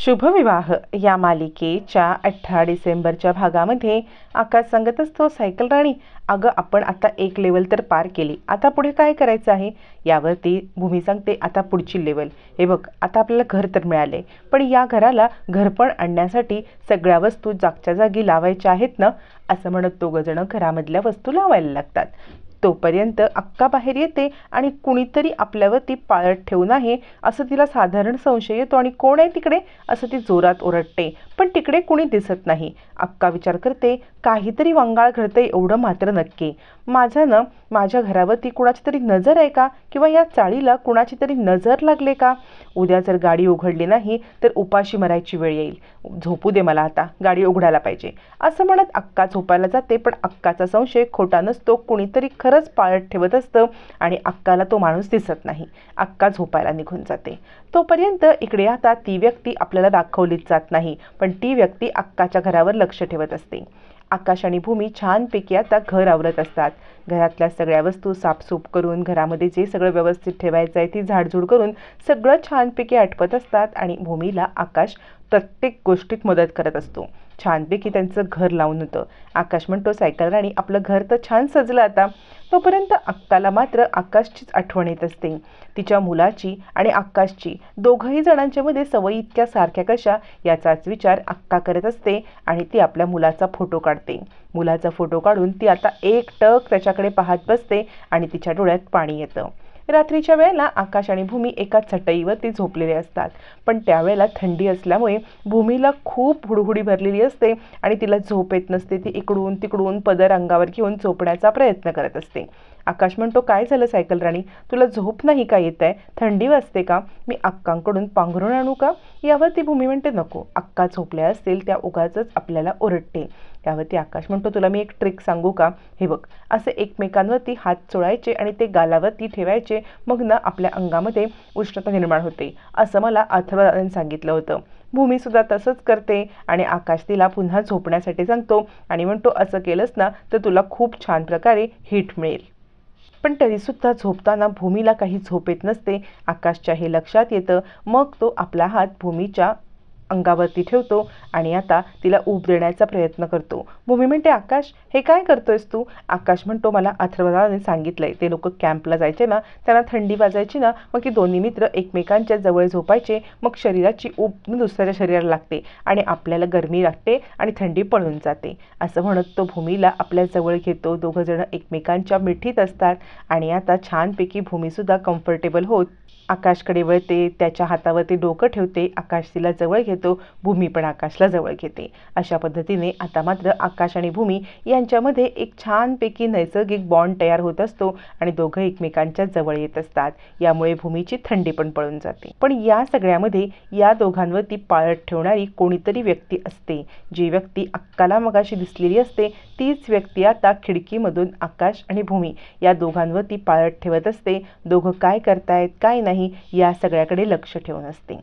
शुभविवाह या मालिकेच्या 18 डिसेंबरच्या भागामध्ये आकाश सांगत असतो, सायकल राणी, अगं आपण आता एक लेवल तर पार केली, आता पुढे काय करायचं आहे. यावरती भूमी सांगते, आता पुढची लेवल, हे बघ आता आपल्याला घर तर मिळाले, पण या घराला घरपण आणण्यासाठी सगळ्या वस्तू जागच्या जागी लावायच्या आहेत ना. असं म्हणत दोघं जण घरामधल्या वस्तू लावायला लागतात. तोपर्यंत अक्का बाहेर येते आणि कुणीतरी आपल्यावरती पाळत ठेवून आहे असं तिला साधारण संशय येतो आणि कोण आहे तिकडे असं ती जोरात ओरडते, पण तिकडे कुणी दिसत नाही. अक्का विचार करते, काहीतरी वंगाळ घडते एवढं मात्र नक्की. माझ्या घरावरती कुणाची तरी नजर आहे का, किंवा या चाळीला कुणाची तरी नजर लागले का. उद्या जर गाडी उघडली नाही तर उपाशी मरायची वेळ येईल. झोपू दे मला, आता गाडी उघडायला पाहिजे. असं म्हणत अक्का झोपायला जाते, पण अक्काचा संशय खोटा नसतो, कुणीतरी खरंच पाळत ठेवत असतं आणि अक्काला तो माणूस दिसत नाही. अक्का झोपायला निघून जाते. तोपर्यंत इकडे आता ती व्यक्ती आपल्याला दाखवलीच जात नाही, पण ती व्यक्ती अक्काच्या घरावर लक्ष ठेवत असते. आकाश आणि भूमी छानपैकी आता घर आवरत असतात. घरातल्या सगळ्या वस्तू साफसूफ करून, घरामध्ये जे सगळं व्यवस्थित ठेवायचं आहे ती झाडझूड करून सगळं छानपैकी आटपत असतात आणि भूमीला आकाश प्रत्येक गोष्टीत मदत करत असतो. छानपैकी त्यांचं घर लावून होतं. आकाश म्हणतो, सायकल राणी, आपलं घर तर छान सजलं आता. तोपर्यंत अक्काला मात्र आकाशचीच आठवण येत असते, तिच्या मुलाची आणि आकाशची. दोघंही जणांच्या मध्ये सवयी इतक्या सारख्या कशा याचाच विचार अक्का करत असते आणि ती आपल्या मुलाचा फोटो काढते. मुलाचा फोटो काढून ती आता एकटक त्याच्याकडे पाहत बसते आणि तिच्या डोळ्यात पाणी येतं. रात्रीच्या वेळेला आकाश आणि भूमी एका चटईवरती झोपलेले असतात, पण त्यावेळेला थंडी असल्यामुळे भूमीला खूप हुडहुडी भरलेली असते आणि तिला झोप येत नसते. ती इकडून तिकडून पदर अंगावर घेऊन झोपण्याचा प्रयत्न करत असते. आकाश म्हणतो, काय झालं सायकल राणी, तुला झोप नाही का येत आहे, थंडी वाजते का, मी अक्कांकडून पांघरून आणू का. यावरती भूमी म्हणते, नको, अक्का झोपल्या असतील, त्या उगाचच आपल्याला ओरडते. यावरती आकाश म्हणतो, तुला मी एक ट्रिक सांगू का, हे बघ, असे एकमेकांवरती हात चोळायचे आणि ते गालावरती ठेवायचे, मग ना आपल्या अंगामध्ये उष्णता निर्माण होते, असं मला अथर्वदादांनी सांगितलं होतं. भूमी सुद्धा तसंच करते आणि आकाश तिला पुन्हा झोपण्यासाठी सांगतो आणि म्हणतो, असं केलंस ना तर तुला खूप छान प्रकारे हिट मिळेल. पण तरीसुद्धा झोपताना भूमीला काही झोप येत नसते. आकाशच्या हे लक्षात येतं. मग तो आपला हात भूमीच्या अंगावरती ठेवतो आणि आता तिला ऊब देण्याचा प्रयत्न करतो. भूमी म्हणते, आकाश, हे काय करतोयस तू. आकाश म्हणतो, मला अथर्वदाने सांगितलंय, ते लोक कॅम्पला जायचे ना, त्यांना थंडी वाजायची ना, मग की दोन्ही मित्र एकमेकांच्या जवळ झोपायचे, मग शरीराची ऊब दुसऱ्याच्या शरीराला लागते आणि आपल्याला गरमी लागते आणि थंडी पळून जाते. असं म्हणत तो भूमीला आपल्या जवळ घेतो. दोघं जण एकमेकांच्या मिठीत असतात आणि आता छानपैकी भूमीसुद्धा कम्फर्टेबल होत आकाशकडे वळते, त्याच्या हातावरती डोकं ठेवते. आकाश तिला जवळ घेतो, भूमी पण आकाशला जवळ घेते. अशा पद्धतीने आता मात्र आकाश आणि भूमी यांच्यामध्ये एक छानपैकी नैसर्गिक बॉन्ड तयार होत असतो आणि दोघं एकमेकांच्या जवळ येत असतात. यामुळे भूमीची थंडी पण पळून जाते. पण या सगळ्यामध्ये या दोघांवरती पाळत ठेवणारी कोणीतरी व्यक्ती असते. जी व्यक्ती अक्काला मगाशी दिसलेली असते, तीच व्यक्ती आता खिडकीमधून आकाश आणि भूमी या दोघांवरती पाळत ठेवत असते. दोघं काय करतायत, काय नाही, या सगळ्याकडे लक्ष ठेवून असते.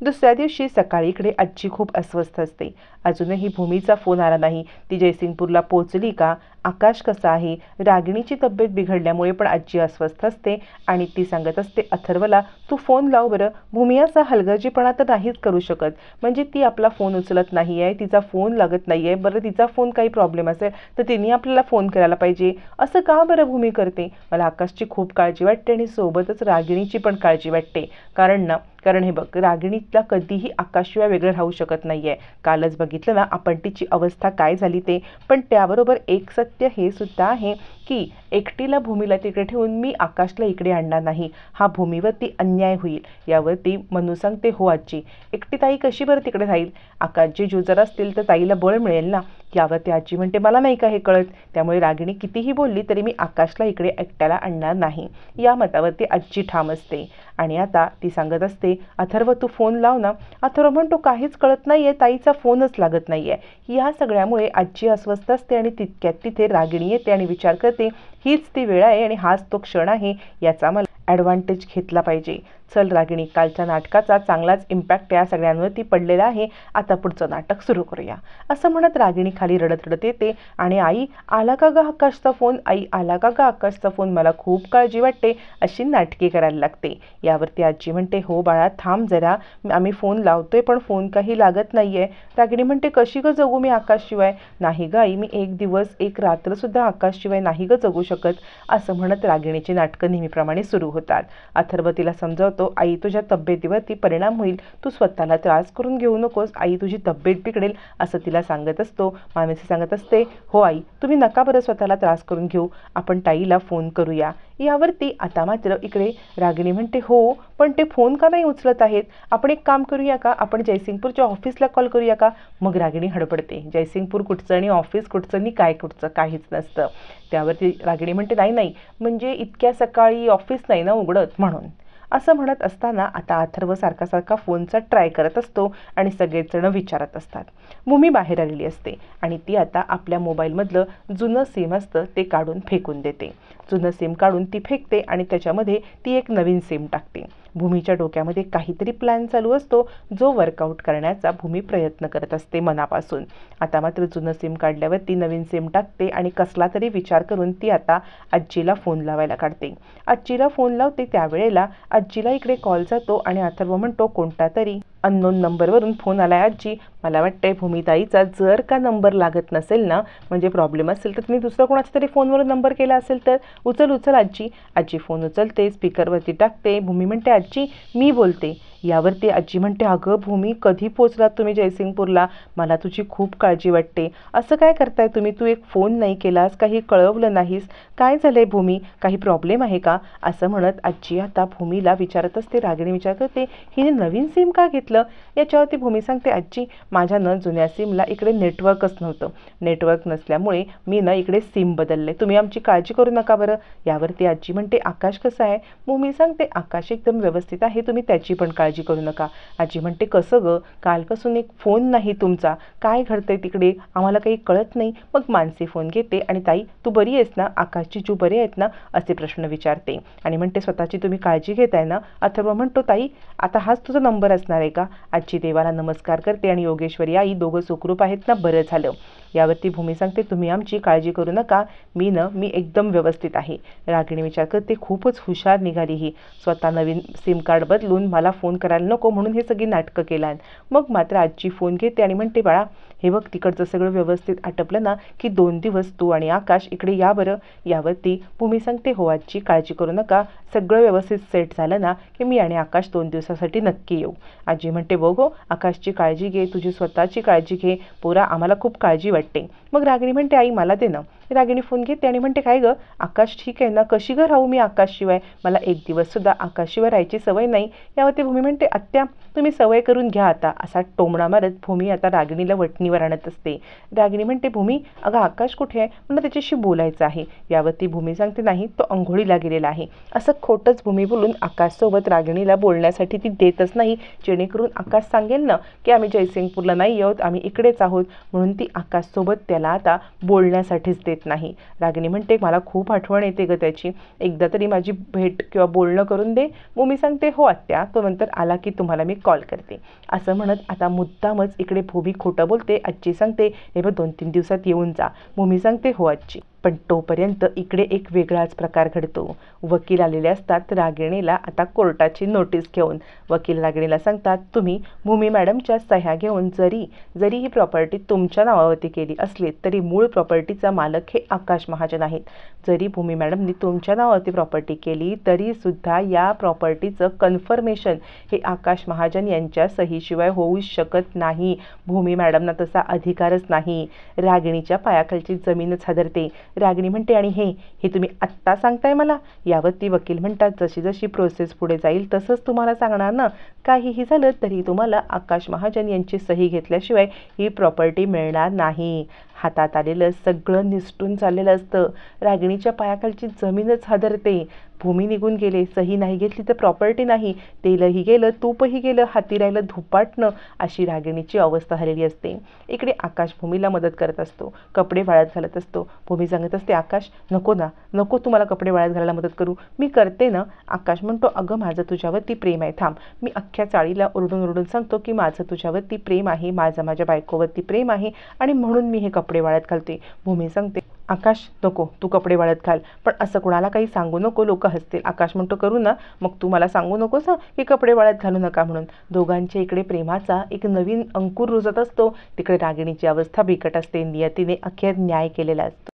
दुसऱ्या दिवशी सकाळी इकडे आजी खूप अस्वस्थ असते. अजूनही भूमीचा फोन आला नाही. ती जयसिंगपूरला पोहोचली का, आकाश कसा आहे. रागिणीची तब्येत बिघडल्यामुळे पण आजी अस्वस्थ असते आणि ती सांगत असते, अथर्वला तू फोन लाव बरं. भूमी असा हलगर्जीपणा तर नाहीच करू शकत, म्हणजे ती आपला फोन उचलत नाही आहे, तिचा फोन लागत नाही आहे. बरं, तिचा फोन काही प्रॉब्लेम असेल तर तिने आपल्याला फोन करायला पाहिजे. असं का बरं भूमी करते. मला आकाशची खूप काळजी वाटते आणि सोबतच रागिणीची पण काळजी वाटते. कारण हे बघ, रागिणीला कधीही आकाशशिवाय वेगळं राहू शकत नाही आहे. कालच बघितलं ना आपण तिची अवस्था काय झाली ते. पण त्याबरोबर एक सत्य हे सुद्धा आहे की एकटीला भूमीला तिकडे ठेवून मी आकाशला इकडे आणणार नाही, हा भूमीवरती अन्याय होईल. यावरती मनू सांगते, हो आजी, एकटी ताई कशी बरं तिकडे राहील. आकाशजी जुजर असतील तर ताईला बळ मिळेल ना. यावरती आजी म्हणते, मला नाही का हे कळत. त्यामुळे रागिणी कितीही बोलली तरी मी आकाशला इकडे एकट्याला आणणार नाही. या मतावरती आजी ठाम असते आणि आता ती सांगत असते, अथर्व तू फोन लाव ना. अथर्व म्हणतो, काहीच कळत नाहीये, ताईचा फोनच लागत नाहीये. या सगळ्यामुळे आजी अस्वस्थ असते आणि तितक्यात तिथे रागिणी येते आणि विचार करते, हीच ती वेळ आहे आणि हाच तो क्षण आहे, याचा मला ॲडव्हान्टेज घेतला पाहिजे. चल रागिणी, कालच्या नाटकाचा चांगलाच इम्पॅक्ट या सगळ्यांवरती पडलेला आहे, आता पुढचं नाटक सुरू करूया असं म्हणत रागिणी खाली रडत रडत येते आणि आई आला का ग आकाशचा फोन, आई आला का ग आकाशचा फोन, मला खूप काळजी वाटते अशी नाटके करायला लागते. यावरती आजी म्हणते हो बाळा थांब जरा, आम्ही फोन लावतोय पण फोन काही लागत नाहीये. रागिणी म्हणते कशी ग जगू मी आकाशशिवाय, नाही ग आई मी एक दिवस एक रात्रसुद्धा आकाशशिवाय नाही ग जगू शकत असं म्हणत रागिणीची नाटकं नेहमीप्रमाणे सुरू होतात. अथर्व तिला समजावतो आई तुझ्या तब्येतीवरती परिणाम होईल, तू स्वतःला त्रास करून घेऊ नकोस, आई तुझी तब्येत बिघडेल असं तिला सांगत असतो. मानसी सांगत असते हो आई तुम्ही नका बरं स्वतःला त्रास करून घेऊ, आपण ताईला फोन करूया. यावरती आता मात्र इकडे रागिणी म्हणते हो पण ते फोन का नाही उचलत आहेत, आपण एक काम करूया का, आपण जयसिंगपूरच्या ऑफिसला कॉल करूया का. मग रागिणी हडपडते, जयसिंगपूर कुठचं आणि ऑफिस कुठचं आणि काय कुठचं काहीच नसतं. त्यावरती रागिणी म्हणते नाही नाही म्हणजे इतक्या सकाळी ऑफिस नाही ना उघडत म्हणून. असं म्हणत असताना आता अथर्व सारखा सारखा फोनचा ट्राय करत असतो आणि सगळेच जण विचारत असतात. भूमी बाहेर आलेली असते आणि ती आता आपल्या मोबाईलमधलं जुनं सिम असतं ते काढून फेकून देते. जुनं सिम काढून ती फेकते आणि त्याच्यामध्ये ती एक नवीन सिम टाकते. भूमीच्या डोक्यामध्ये काहीतरी प्लॅन चालू असतो जो वर्कआउट करण्याचा भूमी प्रयत्न करत असते मनापासून. आता मात्र जुनं सिम काढल्यावर ती नवीन सिम टाकते आणि कसला तरी विचार करून ती आता आजीला फोन लावायला काढते. आजीला फोन लावते त्यावेळेला आजीला इकडे कॉल जातो आणि अथर्व म्हणतो कोणता तरी अननोन नंबरवरून फोन आलाय आजी, मला वाटतंय भूमिताईचा जर का नंबर लागत नसेल ना म्हणजे प्रॉब्लेम असेल तर तुम्ही दुसरा कोणाचा तरी फोनवरून नंबर केला असेल तर उचल उचल आजी. आजी फोन उचलते, स्पीकरवरती टाकते. भूमी म्हणते आजी मी बोलते. यावरती आजी म्हणते अगं भूमी कधी पोचलात तुम्ही जयसिंगपूरला, मला तुझी खूप काळजी वाटते, असं काय करताय तुम्ही, तू एक फोन नाही केलास, काही कळवलं नाहीस, काय झालंय भूमी, काही प्रॉब्लेम आहे का असं म्हणत आजी आता भूमीला विचारत असते. रागिणी विचार करते हिने नवीन सिम का घेतलं. याच्यावरती भूमी सांगते आजी माझ्या जुन्या सिमला इकडे नेटवर्कच नव्हतं, नेटवर्क नसल्यामुळे मी इकडे सिम बदलले, तुम्ही आमची काळजी करू नका बरं. यावरती आजी म्हणते आकाश कसं आहे. भूमी सांगते आकाश एकदम व्यवस्थित आहे, तुम्ही त्याची पण काळजी करू नका. आजी म्हणते कसं ग, कालपासून एक फोन नाही तुमचा, काय घडतंय तिकडे आम्हाला काही कळत नाही. मग मानसी फोन घेते आणि ताई तू बरी आहेस ना, आकाश जीजू बरे आहेत ना असे प्रश्न विचारते आणि म्हणते स्वतःची तुम्ही काळजी घेताय ना. अथर्व म्हणतो ताई आता हाच तुझा नंबर असणार आहे का. आजी देवाला नमस्कार करते आणि योगेश्वरी आई दोघं सुखरूप आहेत ना, बरं झालं. यावरती भूमी सांगते तुम्ही आमची काळजी करू नका, मी एकदम व्यवस्थित आहे. रागिणी विचार करते खूपच हुशार निघाली ही, स्वतः नवीन सिम कार्ड बदलून मला फोन करायला नको म्हणून हे सगळी नाटकं केलात. मग मात्र आजी फोन घेते आणि म्हणते बाळा हे बघ तिकडचं सगळं व्यवस्थित आटपलं ना की 2 दिवस तू आणि आकाश इकडे या बरं. यावरती भूमी सांगते हो आजी काळजी करू नका, सगळं व्यवस्थित सेट झालं ना की मी आणि आकाश 2 दिवसासाठी नक्की येऊ. आजी म्हणते बघ आकाशची काळजी घे, तुझी स्वतःची काळजी घे, पोरा आम्हाला खूप काळजी वाटते. मग रागिणी म्हणते आई मला दे ना. रागिणी फोन घेते आणि म्हणते काय ग आकाश ठीक आहे ना, कशी ग राहू मी आकाशशिवाय, मला एक दिवससुद्धा आकाशशिवाय राहायची सवय नाही. यावरती भूमी म्हणते आत्या तुम्ही सवय करून घ्या आता, असा टोमणा मारत भूमी आता रागिणीला वटणीवर आणत असते. रागिणी म्हणते भूमी अगं आकाश कुठे आहे, मला त्याच्याशी बोलायचं आहे. यावरती भूमी सांगते नाही तो अंघोळीला गेलेला आहे. असं खोटंच भूमी बोलून आकाशसोबत रागिणीला बोलण्यासाठी ती देतच नाही, जेणेकरून आकाश सांगेल ना की आम्ही जयसिंगपूरला नाही आहोत, आम्ही इकडेच आहोत, म्हणून ती आकाशसोबत त्याला आता बोलण्यासाठीच देत नाही. रागिणी म्हणते मला खूप आठवण येते ग त्याची, एकदा तरी माझी भेट किंवा बोलणं करून दे. भूमी सांगते हो आत्या, तो नंतर आला की तुम्हाला मी कॉल करते. असं म्हणत आता मुद्दामच इकडे भूमी खोटं बोलते. आजी सांगते हे बघ 2-3 दिवसात येऊन जा. भूमी सांगते हो आजी. पण तोपर्यंत इकडे एक वेगळाच प्रकार घडतो. वकील आलेले असतात रागिणीला आता कोर्टाची नोटीस घेऊन. वकील रागिणीला सांगतात तुम्ही भूमी मॅडमच्या सह्या घेऊन जरी ही प्रॉपर्टी तुमच्या नावावरती केली असली तरी मूळ प्रॉपर्टीचा मालक हे आकाश महाजन आहेत. जरी भूमी मॅडमनी तुमच्या नावावरती प्रॉपर्टी केली तरीसुद्धा या प्रॉपर्टीचं कन्फर्मेशन हे आकाश महाजन यांच्या सहीशिवाय होऊ शकत नाही. भूमी मॅडमना तसा अधिकारच नाही. रागिणीच्या पायाखालची जमीनच हादरते. रागिणी म्हणते आणि हे तुम्ही आत्ता सांगताय मला. यावरती वकील म्हणतात जशी जशी प्रोसेस पुढे जाईल तसंच तुम्हाला सांगणार ना, काहीही झालं तरी तुम्हाला आकाश महाजन यांची सही घेतल्याशिवाय ही प्रॉपर्टी मिळणार नाही. हातात आलेलं सगळं निसटून चाललेलं असतं. रागिणीच्या पायाखालची जमीनच हादरते. भूमी निघून गेले, सही नाही घेतली तर प्रॉपर्टी नाही, तेलही गेलं, तूपही गेलं, हाती राहिलं धुपाटणं, अशी रागिणीची अवस्था झालेली असते. इकडे आकाश भूमीला मदत करत असतो, कपडे वाळत घालत असतो. भूमी सांगत असते, आकाश नको ना, नको तुम्हाला कपडे वाळत घालायला मदत करू, मी करते ना. आकाश म्हणतो, अगं माझं तुझ्यावरती प्रेम आहे, थांब. मी अख्ख्या चाळीला ओरडून ओरडून सांगतो की माझं तुझ्यावरती प्रेम आहे, माझ्या बायकोवरती प्रेम आहे आणि म्हणून मी हे कपडे वाळत घालते. भूमी सांगते, आकाश नको, तू कपडे वाळत घाल, पण असं कुणाला काही सांगू नको, लोक हसतील. आकाश म्हणतो, करू ना, मग तू मला सांगू नकोस की कपडे वाळत घालू नका म्हणून. दोघांच्या इकडे प्रेमाचा एक नवीन अंकुर रुजत असतो. तिकडे रागिणीची अवस्था बिकट असते. नियतीने अखेर न्याय केलेला असतो.